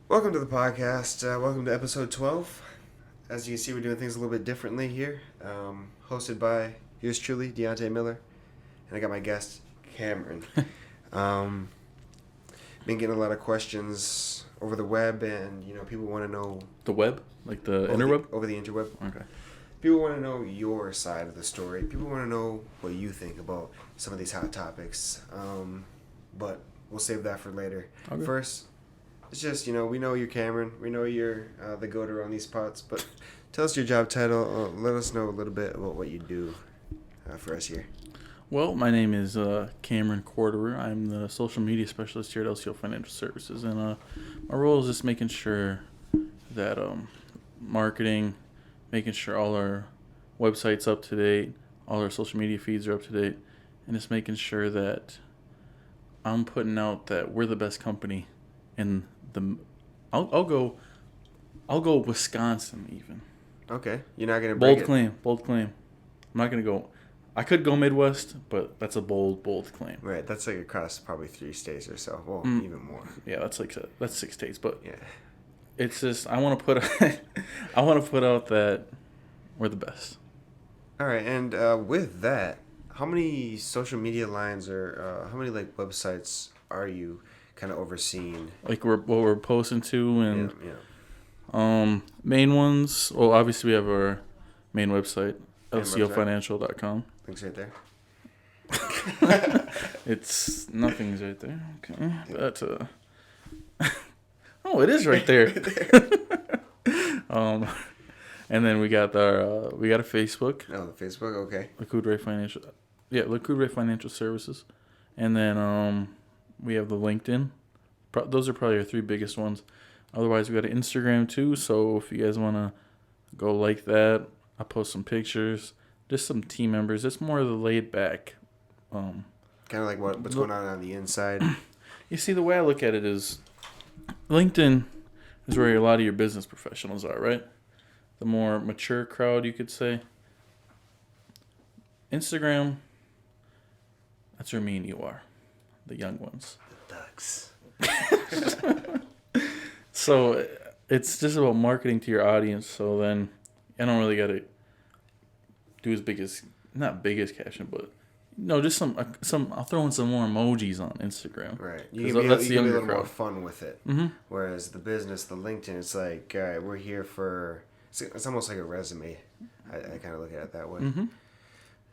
Welcome to the podcast. Welcome to episode 12. As you can see, we're doing things a little bit differently here. Hosted by yours truly, Deontay Miller. And I got my guest, Cameron. Been getting a lot of questions over the web, and people want to know The web? Like the interweb? over the interweb. Okay. People want to know your side of the story. People want to know what you think about some of these hot topics. But we'll save that for later. Okay. First, it's just, we know you're Cameron. We know you're the go-to on these spots. But tell us your job title. Let us know a little bit about what you do for us here. Well, my name is Cameron Quaderer. I'm the social media specialist here at LCO Financial Services. And my role is just making sure that marketing, making sure all our websites up to date, all our social media feeds are up to date, and just making sure that I'm putting out that we're the best company in the. I'll go Wisconsin even. Okay. You're not going to break Bold claim. I'm not gonna go. I could go Midwest, but that's a bold claim. Right. That's like across probably 3 states or so. Well, even more. Yeah, that's 6 states. But Yeah. it's just I want to put out that we're the best. All right. And with that, how many social media lines or how many websites are you kind of overseeing? Like what we're posting to and Yeah. main ones. Well, obviously we have our main website, Main LCOfinancial.com. Links right there. It's nothing's right there. Okay, but oh, it is right there. And then we got a Facebook. Oh, the Facebook. Okay. Quaderer Financial. Yeah, Quaderer Financial Services, and then we have the LinkedIn. Those are probably our 3 biggest ones. Otherwise, we got an Instagram too. So if you guys want to go like that, I post some pictures, just some team members. It's more of the laid back. Kind of like what's going on the inside. You see, the way I look at it is, LinkedIn is where a lot of your business professionals are, right? The more mature crowd, you could say. Instagram, that's where me and you are, the young ones. The ducks. So it's just about marketing to your audience. So then I don't really got to do as big as, not big as caption, but just some. I'll throw in some more emojis on Instagram. Right. You can be a little more fun with it. Mm-hmm. Whereas the business, the LinkedIn, it's like, all right, we're here for. It's almost like a resume. I kind of look at it that way. Mm-hmm.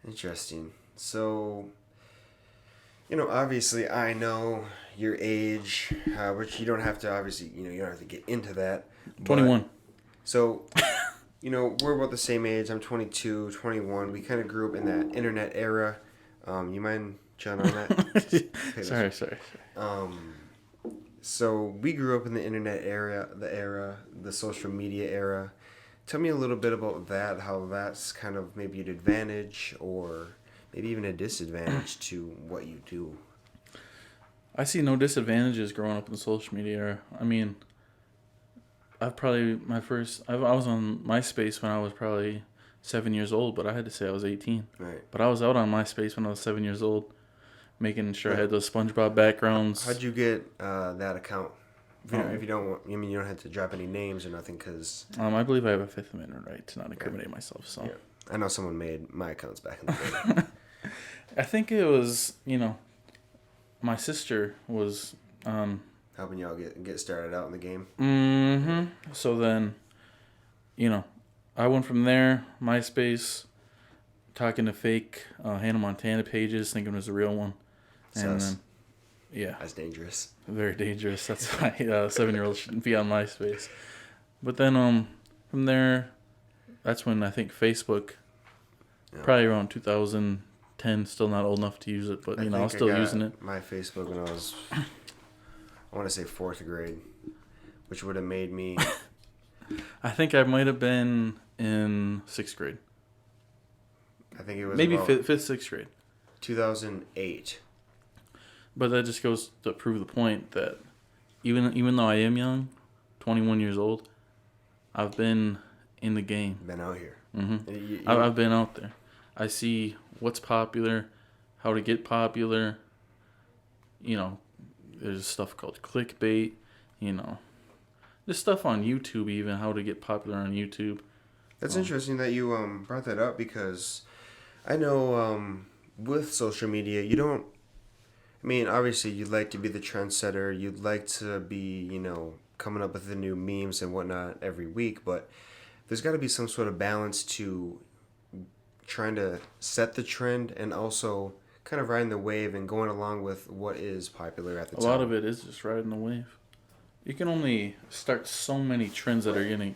Interesting. So, obviously, I know your age, which you don't have to. Obviously, you don't have to get into that. 21. So, we're about the same age. I'm 22, 21. We kind of grew up in that internet era. You mind, John, on that? Sorry. So we grew up in the internet era, the social media era. Tell me a little bit about that, how that's kind of maybe an advantage or maybe even a disadvantage to what you do. I see no disadvantages growing up in the social media era. I mean, I was on MySpace when I was probably 7 years old, but I had to say I was 18. Right. But I was out on MySpace when I was 7 years old, making sure I had those SpongeBob backgrounds. How'd you get that account? If you don't want, you don't have to drop any names or nothing, because I believe I have a Fifth Amendment right to not incriminate myself. So I know someone made my accounts back in the day. I think it was my sister was helping y'all get started out in the game. Mm-hmm. So then, I went from there, MySpace, talking to fake Hannah Montana pages, thinking it was a real one. And then, yeah. That's dangerous. Very dangerous. That's why 7-year-olds shouldn't be on MySpace. But then from there, that's when I think Facebook, probably around 2010, still not old enough to use it, but, I was still using it. My Facebook when I was, I want to say 4th grade, which would have made me... I think I might have been in 6th grade. I think it was maybe 5th, 6th grade. 2008. But that just goes to prove the point that even though I am young, 21 years old, I've been in the game. Been out here. Mm-hmm. I've been out there. I see what's popular, how to get popular. There's stuff called clickbait. This stuff on YouTube, even how to get popular on YouTube. That's interesting that you brought that up because I know with social media, you don't. I mean, obviously, you'd like to be the trendsetter. You'd like to be, coming up with the new memes and whatnot every week. But there's got to be some sort of balance to trying to set the trend and also kind of riding the wave and going along with what is popular at the A time. lot of it is just riding the wave. You can only start so many trends that are gonna,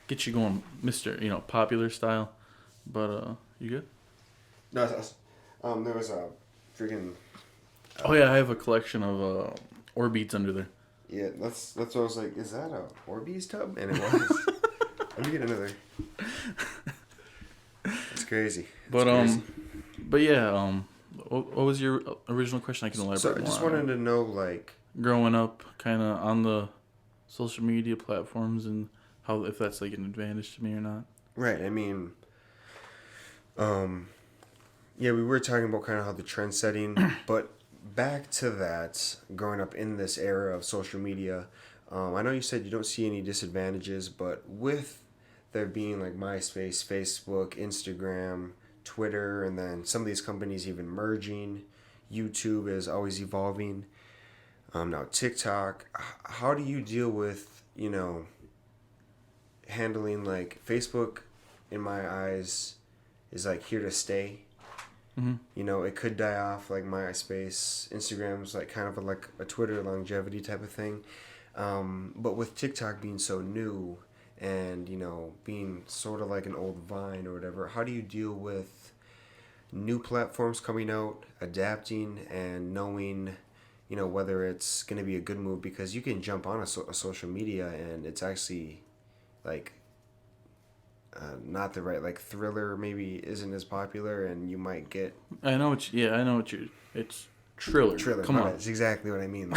get you going, Mister, popular style. But you good? No, there was a freaking. Oh yeah, I have a collection of Orbeez under there. Yeah, that's what I was like. Is that a Orbeez tub? And it was. Let me get another. That's crazy. But yeah, what was your original question? I can elaborate. So I just wanted to know, like, growing up, kind of on the social media platforms, and how if that's like an advantage to me or not. Right. I mean, yeah, we were talking about kind of how the trend setting, but back to that, growing up in this era of social media, I know you said you don't see any disadvantages, but with there being like MySpace, Facebook, Instagram, Twitter, and then some of these companies even merging, YouTube is always evolving. Now TikTok, how do you deal with, handling like Facebook, in my eyes, is like here to stay. It could die off like MySpace. Instagram's like kind of like a Twitter longevity type of thing. But with TikTok being so new and, being sort of like an old Vine or whatever, how do you deal with new platforms coming out, adapting, and knowing, whether it's going to be a good move? Because you can jump on a social media and it's actually like not the right, like Thriller maybe isn't as popular and you might get I know what you it's Triller. Come on. That's exactly what I mean.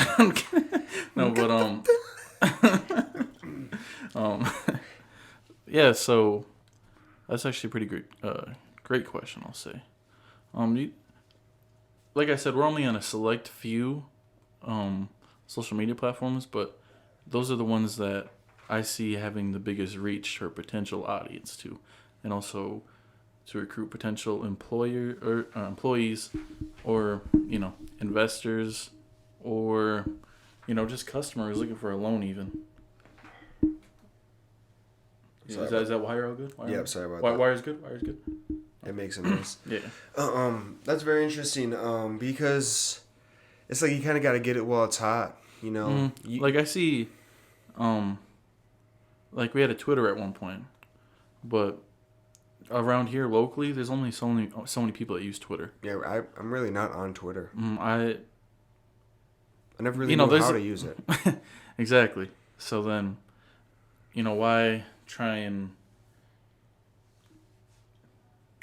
No, but yeah, so that's actually a pretty great question, I'll say. Like I said, we're only on a select few social media platforms, but those are the ones that I see having the biggest reach or potential audience to, and also to recruit potential employees, or investors, or just customers looking for a loan even. Is that wire all good? Yeah, sorry about that. Wire's good. Wire's good. It makes a noise. Yeah. That's very interesting. Because it's like you kind of got to get it while it's hot. Like I see, like we had a Twitter at one point, but around here locally, there's only so many people that use Twitter. Yeah, I'm really not on Twitter. I never really knew how to use it. Exactly. So then, why try and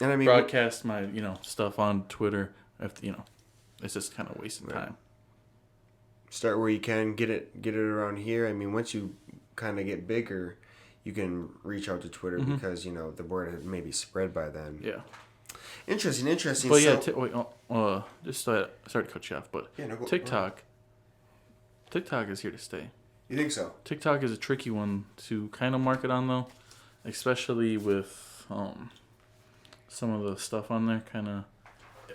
I mean, broadcast my stuff on Twitter if it's just kind of wasting time. Start where you can get it around here. I mean, once you kind of get bigger, you can reach out to Twitter because the word had maybe spread by then. Yeah. Interesting. But yeah, just sorry to cut you off, but yeah, no, TikTok is here to stay. You think so? TikTok is a tricky one to kind of market on, though, especially with some of the stuff on there. Kind of,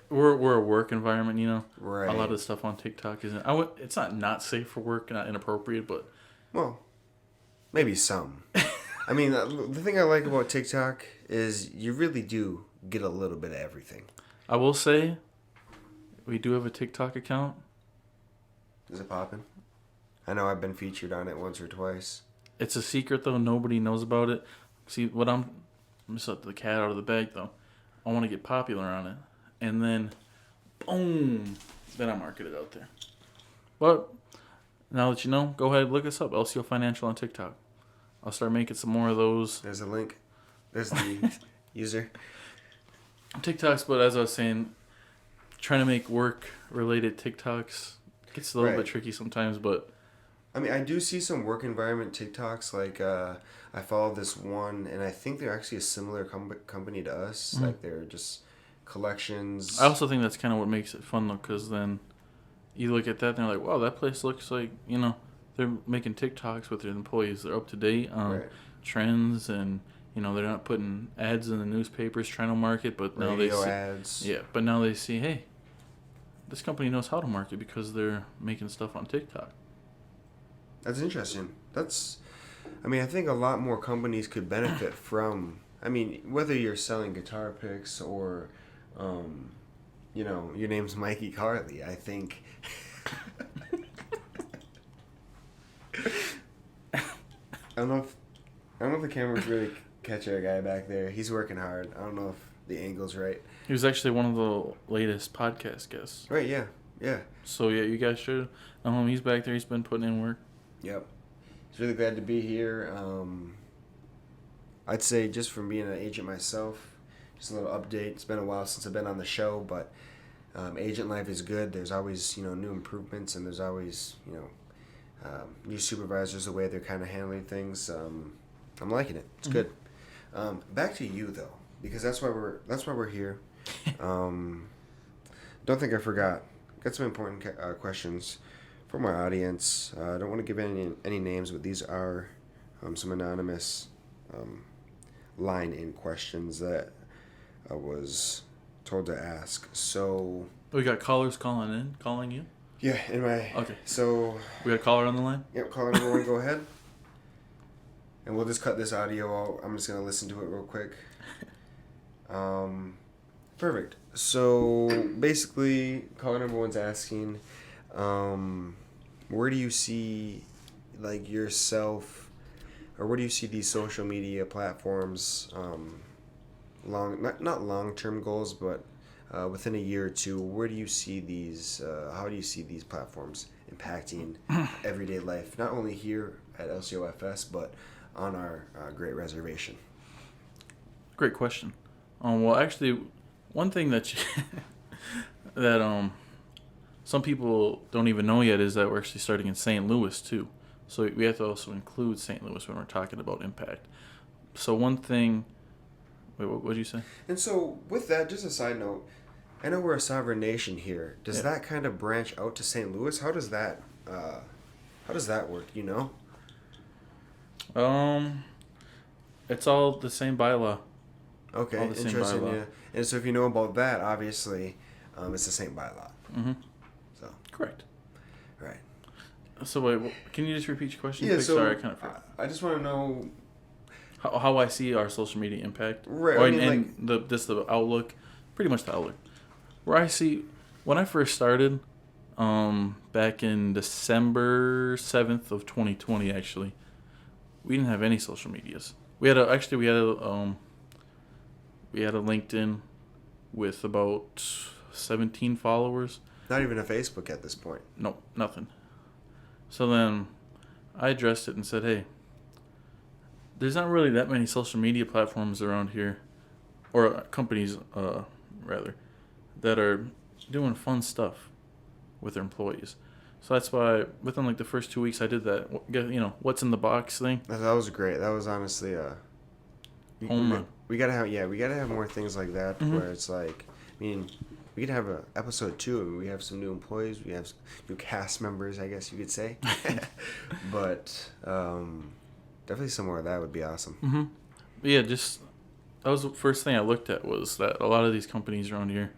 we're a work environment, Right. A lot of the stuff on TikTok isn't. It's not safe for work, not inappropriate, but well, maybe some. I mean, the thing I like about TikTok is you really do get a little bit of everything. I will say, we do have a TikTok account. Is it popping? I know I've been featured on it once or twice. It's a secret, though. Nobody knows about it. See, I'm just let the cat out of the bag, though. I want to get popular on it. And then, boom, then I market it out there. But now that you know, go ahead, look us up, LCO Financial on TikTok. I'll start making some more of those. There's a link. There's the user. TikToks, but as I was saying, trying to make work-related TikToks gets a little bit tricky sometimes, but... I mean, I do see some work environment TikToks. Like, I follow this one, and I think they're actually a similar company to us. Mm-hmm. Like, they're just collections. I also think that's kind of what makes it fun, though, because then you look at that and they're like, wow, that place looks like, they're making TikToks with their employees. They're up to date on Right. trends, and they're not putting ads in the newspapers trying to market. But now they Radio see, ads. yeah. But now they see, hey, this company knows how to market because they're making stuff on TikTok. That's interesting. I think a lot more companies could benefit from. Whether you're selling guitar picks or, your name's Mikey Carley. I think. I don't know if the camera's really catching our guy back there. He's working hard. I don't know if the angle's right. He was actually one of the latest podcast guests. Right. Yeah. Yeah. So yeah, you guys should. He's back there. He's been putting in work. Yep. He's really glad to be here. I'd say just from being an agent myself, just a little update. It's been a while since I've been on the show, but agent life is good. There's always new improvements, and there's always new supervisors, the way they're kind of handling things. I'm liking it. It's good. Back to you though, because that's why we're here. Don't think I forgot. Got some important questions for my audience. I don't want to give any names, but these are some anonymous line-in questions that I was told to ask. So We got callers calling you. yeah, Okay. So We got a caller on the line. yep, caller number one, go ahead. And we'll just cut this audio out. I'm just gonna listen to it real quick. Perfect. So basically, caller number one's asking, where do you see yourself, or where do you see these social media platforms not long-term goals, but within a year or two, where do you see these how do you see these platforms impacting everyday life, not only here at LCOFS but on our great reservation? Great question. Well, actually, one thing that that some people don't even know yet is that we're actually starting in St. Louis too. So we have to also include St. Louis when we're talking about impact. So one thing. Wait, what did you say? And so with that, just a side note, I know we're a sovereign nation here. Does that kind of branch out to St. Louis? How does that work? It's all the same bylaw. Okay, All the same interesting. bylaw. Yeah, and so if you know about that, obviously, it's the same bylaw. Mm-hmm. So Correct. right. So wait, can you just repeat your question? Yeah. quick? So Sorry, I kind of forgot. I just want to know. How I see our social media impact. Right. Or the outlook, pretty much the outlook. Where I see, when I first started, back in December 7th of 2020, actually, we didn't have any social medias. We had a LinkedIn with about 17 followers. Not even a Facebook at this point. No, nothing. So then I addressed it and said, hey, there's not really that many social media platforms around here, or companies, rather, that are doing fun stuff with their employees. So that's why within the first 2 weeks I did that, what's in the box thing. That was great. That was honestly Home run. we gotta have more things like that, where it's we could have a episode 2 and we have some new employees, we have new cast members, I guess you could say. But definitely somewhere of that would be awesome. Mm-hmm. Yeah, that was the first thing I looked at, was that a lot of these companies around here,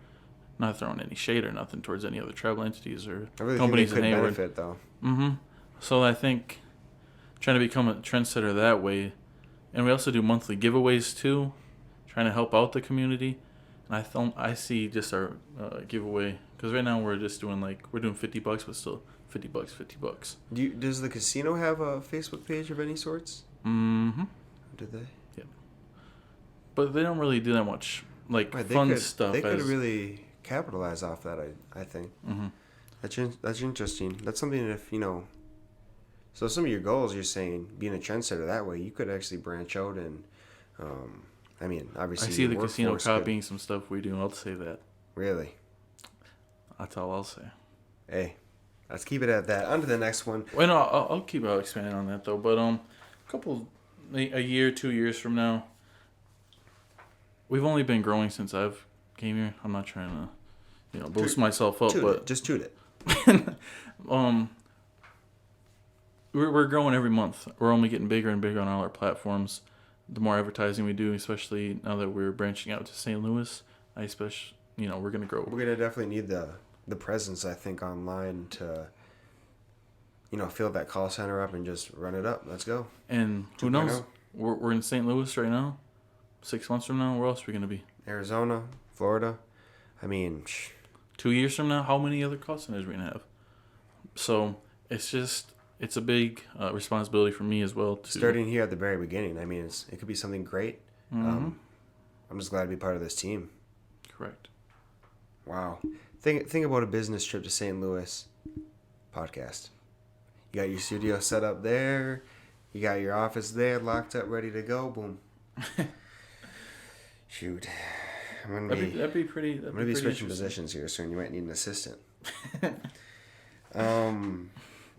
not throwing any shade or nothing towards any other travel entities or I really companies think they in could Hayward. benefit though. Mm-hmm. So I think trying to become a trendsetter that way, and we also do monthly giveaways too, trying to help out the community. And I see just our giveaway, because right now we're just doing we're doing $50, but still $50. Does the casino have a Facebook page of any sorts? Mm-hmm. Do they? Yeah. But they don't really do that much Right, fun stuff. They could really capitalize off that. I think. Mm-hmm. That's interesting. That's something that so some of your goals, you're saying being a trendsetter that way, you could actually branch out and, obviously. I see the casino workforce copying some stuff we do. I'll say that. Really? That's all I'll say. Hey, let's keep it at that. On to the next one. Well, no, I'll keep expanding on that though. But a year, 2 years from now, we've only been growing since I've came here. I'm not trying to, boost myself up, but just toot it. we're growing every month. We're only getting bigger and bigger on all our platforms. The more advertising we do, especially now that we're branching out to St. Louis, we're gonna grow. We're gonna definitely need the presence, I think, online to, fill that call center up and just run it up. Let's go. And who 2.0. knows? We're in St. Louis right now. 6 months from now, where else are we gonna be? Arizona, Florida. I mean, 2 years from now, how many other call centers are we gonna have? So it's a big responsibility for me as well. Starting here at the very beginning. I mean, it could be something great. Mm-hmm. I'm just glad to be part of this team. Correct. Wow. Think about a business trip to St. Louis. Podcast. You got your studio set up there. You got your office there, locked up, ready to go. Boom. Shoot. That'd be pretty. I'm gonna be switching positions here soon. You might need an assistant.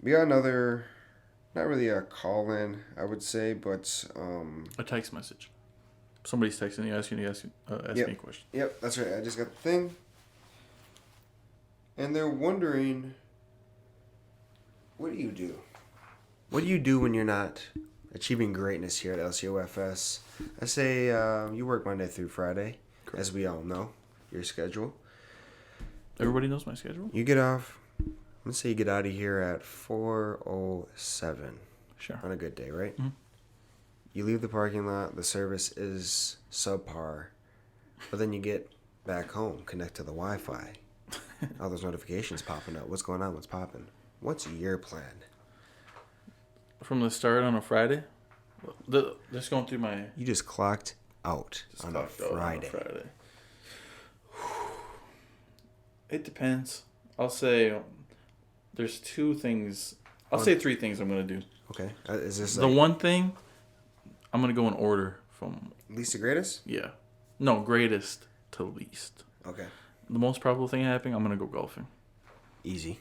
We got another, not really a call in, I would say, but a text message. Somebody's texting you, asking you ask me a question. Yep, that's right. I just got the thing, and they're wondering, what do you do? What do you do when you're not achieving greatness here at LCOFS? I say you work Monday through Friday, correct, as we all know your schedule. Everybody knows my schedule. You get off. Let's say you get out of here at 4:07. Sure. On a good day, right? Mm-hmm. You leave the parking lot. The service is subpar, but then you get back home, connect to the Wi-Fi. All those notifications popping up. What's going on? What's popping? What's your plan? From the start on a Friday, just going through my. You just clocked out on a Friday. It depends. I'll say there's 2 things. I'll say 3 things I'm going to do. Okay. Is this the one thing? I'm going to go in order from least to greatest? Yeah. No, greatest to least. Okay. The most probable thing happening, I'm going to go golfing. Easy.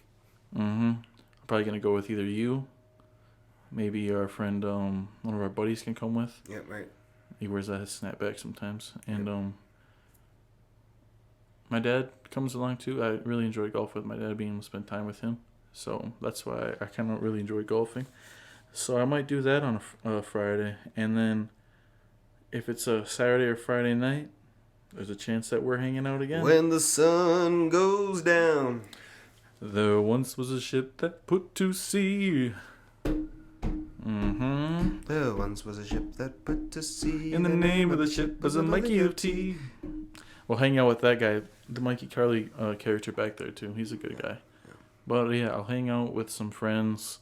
Mm-hmm. I'm probably going to go with either you, maybe our friend, one of our buddies can come with. Yeah, right. He wears a snapback sometimes. And my dad comes along too. I really enjoy golf with my dad, being able to spend time with him. So that's why I kind of really enjoy golfing. So I might do that on a Friday. And then if it's a Saturday or Friday night, there's a chance that we're hanging out again. When the sun goes down. There once was a ship that put to sea. Mm-hmm. There once was a ship that put to sea. And the name of the ship was a Mikey of Tea. We'll hang out with that guy, the Mikey Carly character back there too. He's a good guy. Yeah. But yeah, I'll hang out with some friends.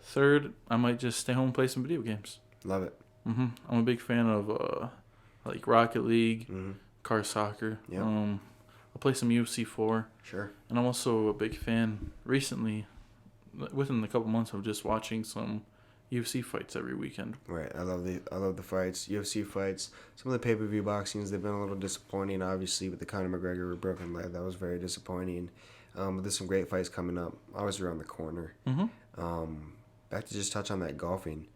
Third, I might just stay home and play some video games. Love it. Mm-hmm. I'm a big fan of like Rocket League, mm-hmm, car soccer. Yeah. I'll play some UFC 4. Sure. And I'm also a big fan recently, within a couple months, of just watching some UFC fights every weekend. Right. I love the fights, UFC fights. Some of the pay-per-view boxings, they've been a little disappointing, obviously, with the Conor McGregor broken leg. That was very disappointing. But there's some great fights coming up, always around the corner. Mm-hmm. Back to just touch on that golfing.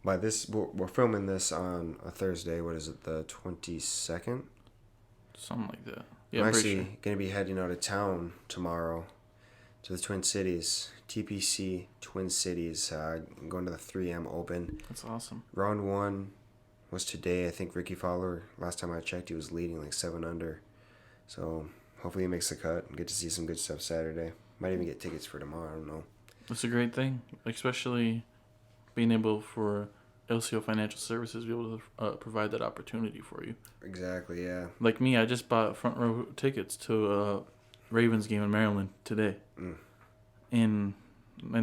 By this, we're filming this on a Thursday. What is it, the 22nd? Something like that. Yeah, I'm I'm actually pretty sure. going to be heading out of town tomorrow to the Twin Cities, TPC Twin Cities. I'm going to the 3M Open. That's awesome. Round 1 was today. I think Ricky Fowler, last time I checked, he was leading like 7 under. So hopefully he makes the cut and get to see some good stuff Saturday. Might even get tickets for tomorrow. I don't know. That's a great thing, especially being able for LCO Financial Services to be able to provide that opportunity for you. Exactly, yeah. Like me, I just bought front row tickets to a Ravens game in Maryland today. In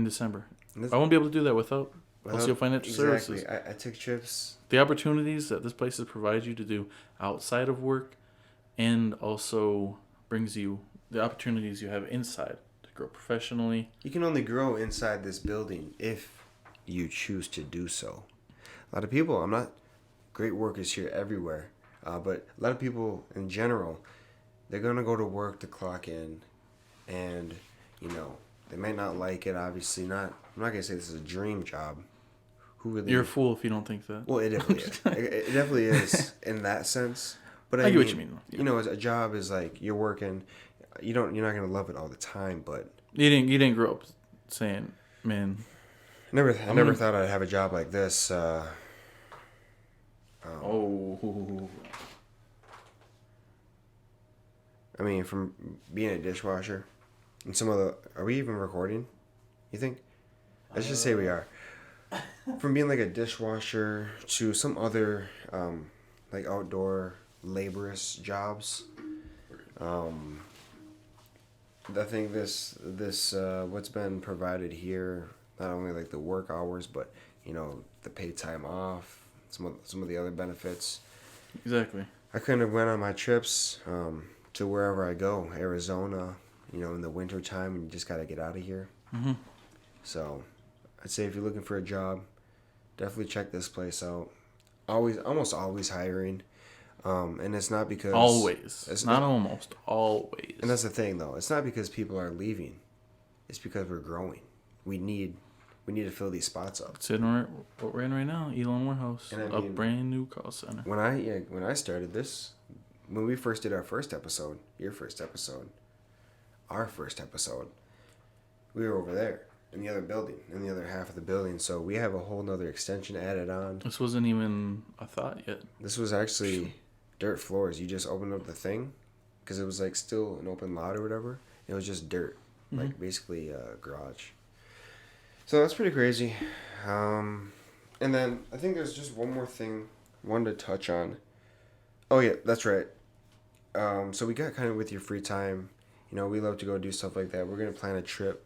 December. I won't be able to do that without LCO Financial Services. Exactly. I took trips. The opportunities that this place provides you to do outside of work, and also brings you the opportunities you have inside to grow professionally. You can only grow inside this building if you choose to do so. A lot of people, great work is here everywhere, but a lot of people in general, they're going to go to work to clock in, and, they might not like it, obviously. I'm not going to say this is a dream job. You're a fool if you don't think that. Well, it definitely is. It definitely is in that sense. But I get what you mean. Yeah. A job is like you're working. You're not going to love it all the time, but you didn't grow up saying Man, I never thought I'd have a job like this. oh, I mean, from being a dishwasher, and some of the, are we even recording? You think? Let's just say we are. From being like a dishwasher to some other, like outdoor laborious jobs. I think this what's been provided here, not only like the work hours, but the paid time off, some of the other benefits. exactly. I couldn't have went on my trips to wherever I go, Arizona, in the winter time, and you just gotta get out of here. Hmm. So, I'd say if you're looking for a job, definitely check this place out. Almost always hiring, and it's not because Always, it's not almost always. And that's the thing, though. It's not because people are leaving. It's because we're growing. We need to fill these spots up. Considering what we're in right now, Elon Warehouse, And I a mean, brand new call center. When I started this, when we first did our first episode, your first episode, our first episode, we were over there in the other building, in the other half of the building. So we have a whole nother extension added on. This wasn't even a thought yet. This was actually dirt floors. You just opened up the thing, because it was like still an open lot or whatever. It was just dirt, like basically a garage. So that's pretty crazy. And then I think there's just one more thing I wanted to touch on. Oh yeah, that's right. So we got kind of with your free time. We love to go do stuff like that. We're gonna plan a trip.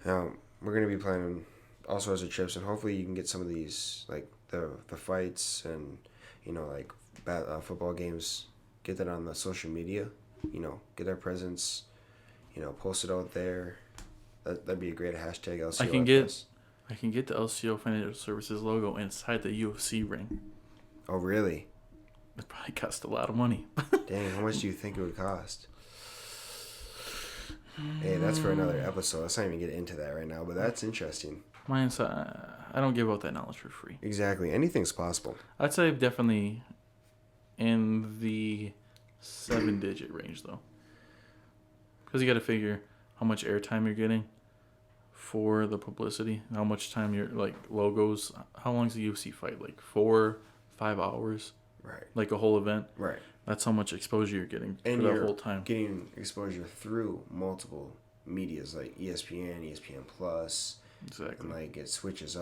We're gonna be planning all sorts of trips, and hopefully you can get some of these, like the fights and like football games. Get that on the social media. Get our presence. Post it out there. That'd be a great hashtag. LCO. I can get the LCO Financial Services logo inside the UFC ring. Oh really? It probably cost a lot of money. Dang, how much do you think it would cost? Hey, that's for another episode. Let's not even get into that right now, but that's interesting. I don't give out that knowledge for free. Exactly. Anything's possible. I'd say definitely in the 7-digit range, though. Because you got to figure how much airtime you're getting for the publicity, how much time you're, like, logos. How long's the UFC fight? Like 4-5 hours? Right. Like a whole event? Right. That's how much exposure you're getting And for that you're whole time. getting exposure through multiple medias like ESPN, ESPN Plus. Exactly. And, like, it switches up.